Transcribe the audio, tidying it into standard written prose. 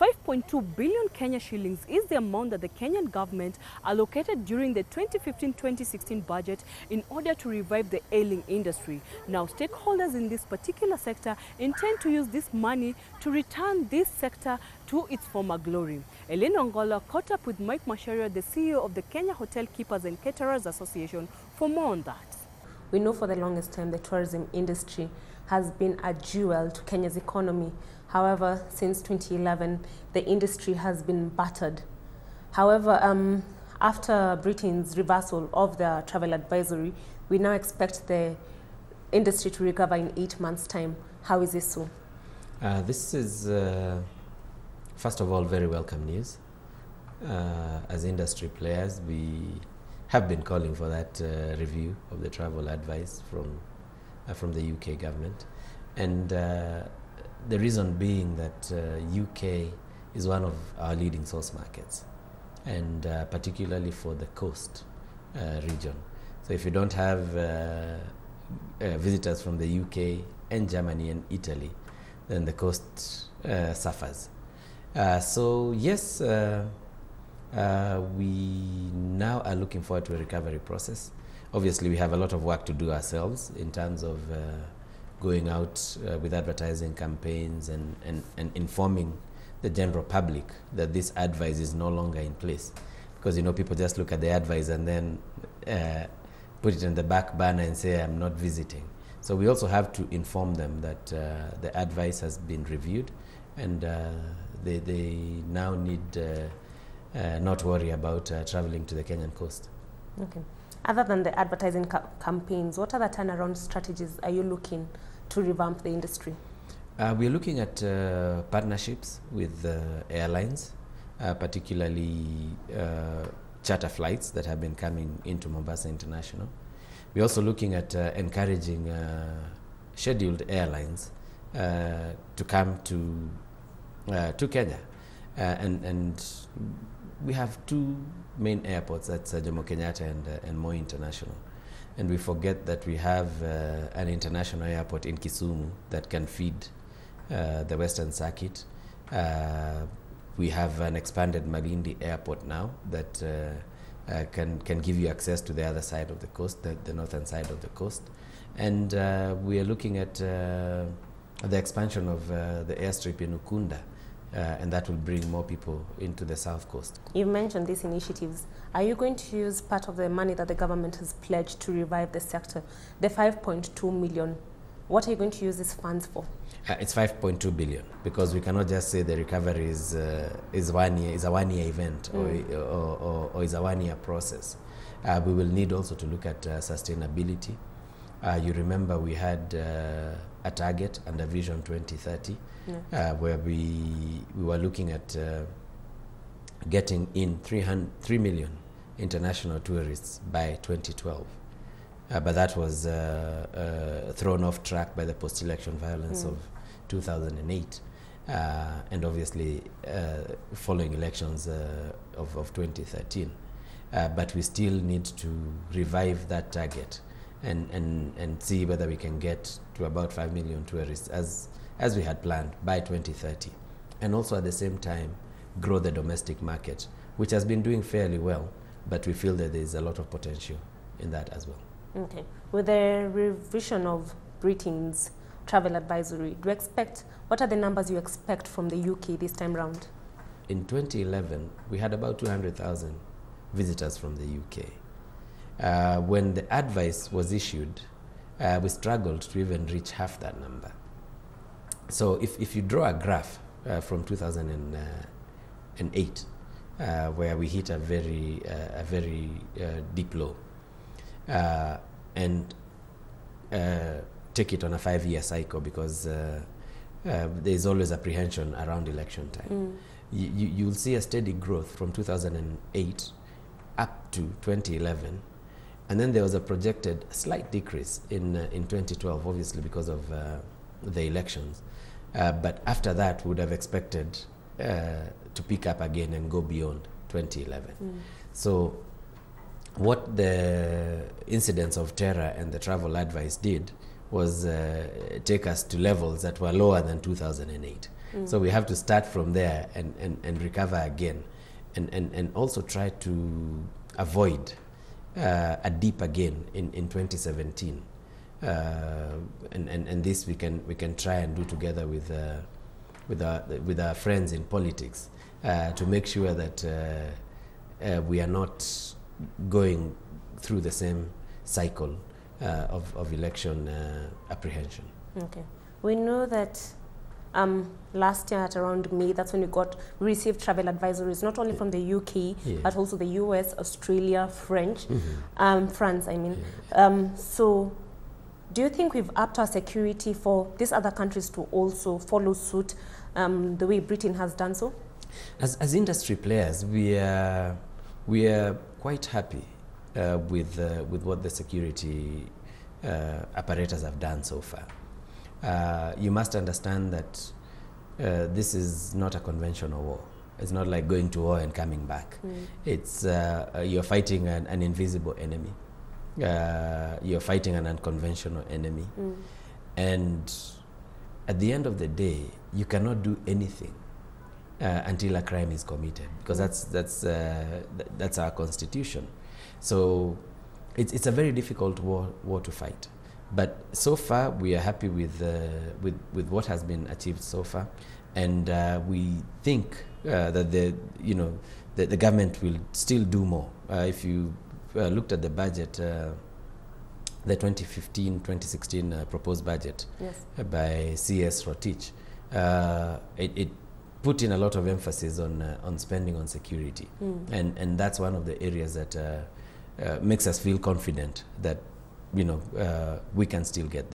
5.2 billion Kenya shillings is the amount that the Kenyan government allocated during the 2015-2016 budget in order to revive the ailing industry. Now, stakeholders in this particular sector intend to use this money to return this sector to its former glory. Elayne Wangalwa caught up with Macharia, the CEO of the Kenya Hotel Keepers and Caterers Association, for more on that. We know for the longest time the tourism industry has been a jewel to Kenya's economy. However, since 2011, the industry has been battered. However, after Britain's reversal of the travel advisory, we now expect the industry to recover in 8 months' time. How is this so? This is, first of all, very welcome news. As industry players, we have been calling for that review of the travel advice from the UK government. And the reason being that UK is one of our leading source markets, and particularly for the coast region. So if you don't have visitors from the UK and Germany and Italy, then the coast suffers. So yes, we now are looking forward to a recovery process. Obviously, we have a lot of work to do ourselves in terms of going out with advertising campaigns and informing the general public that this advice is no longer in place. Because, you know, people just look at the advice and then put it in the back burner and say, I'm not visiting. So we also have to inform them that the advice has been reviewed, and they now need not worry about traveling to the Kenyan coast. Okay. Other than the advertising campaigns, what other turnaround strategies are you looking to revamp the industry? We're looking at partnerships with airlines, particularly charter flights that have been coming into Mombasa International. We're also looking at encouraging scheduled airlines to come to Kenya. And we have two main airports, that's Jomo Kenyatta and Moi International. And we forget that we have an international airport in Kisumu that can feed the Western Circuit. We have an expanded Malindi airport now that can give you access to the other side of the coast, the northern side of the coast. And we are looking at the expansion of the airstrip in Ukunda. And that will bring more people into the south coast. You mentioned these initiatives. Are you going to use part of the money that the government has pledged to revive the sector, the 5.2 million? What are you going to use these funds for? It's 5.2 billion, because we cannot just say the recovery is a one-year event or is a one-year process. We will need also to look at sustainability. You remember we had a target under Vision 2030, where we were looking at getting in 3 million international tourists by 2012. But that was thrown off track by the post-election violence of 2008. And obviously following elections of 2013. But we still need to revive that target and see whether we can get to about 5 million tourists as we had planned by 2030. And also at the same time grow the domestic market, which has been doing fairly well, but we feel that there is a lot of potential in that as well. Okay. With the revision of Britain's travel advisory, what are the numbers you expect from the UK this time round? In 2011, we had about 200,000 visitors from the UK. When the advice was issued, we struggled to even reach half that number. So if you draw a graph from 2008, where we hit a very deep low, and take it on a 5-year cycle, because there's always apprehension around election time. You'll see a steady growth from 2008 up to 2011, and then there was a projected slight decrease in 2012, obviously because of the elections. But after that, we would have expected to pick up again and go beyond 2011. So what the incidents of terror and the travel advice did was take us to levels that were lower than 2008. So we have to start from there and recover again, and also try to avoid a dip again in 2017. And this we can try and do together with our friends in politics to make sure that we are not going through the same cycle of election apprehension. Okay. We know that last year at around May, that's when we received travel advisories, not only from the UK, but also the US, Australia, France, I mean. So do you think we've upped our security for these other countries to also follow suit the way Britain has done so? As industry players, we are quite happy with what the security apparatus have done so far. You must understand that this is not a conventional war. It's not like going to war and coming back. It's you're fighting an invisible enemy. You're fighting an unconventional enemy. And at the end of the day, you cannot do anything until a crime is committed, because that's our constitution. So it's a very difficult war to fight. But so far, we are happy with what has been achieved so far, and we think that the government will still do more. If you looked at the budget, the 2015-2016 proposed budget by CS Rotich, it put in a lot of emphasis on spending on security, and that's one of the areas that makes us feel confident that we can still get there.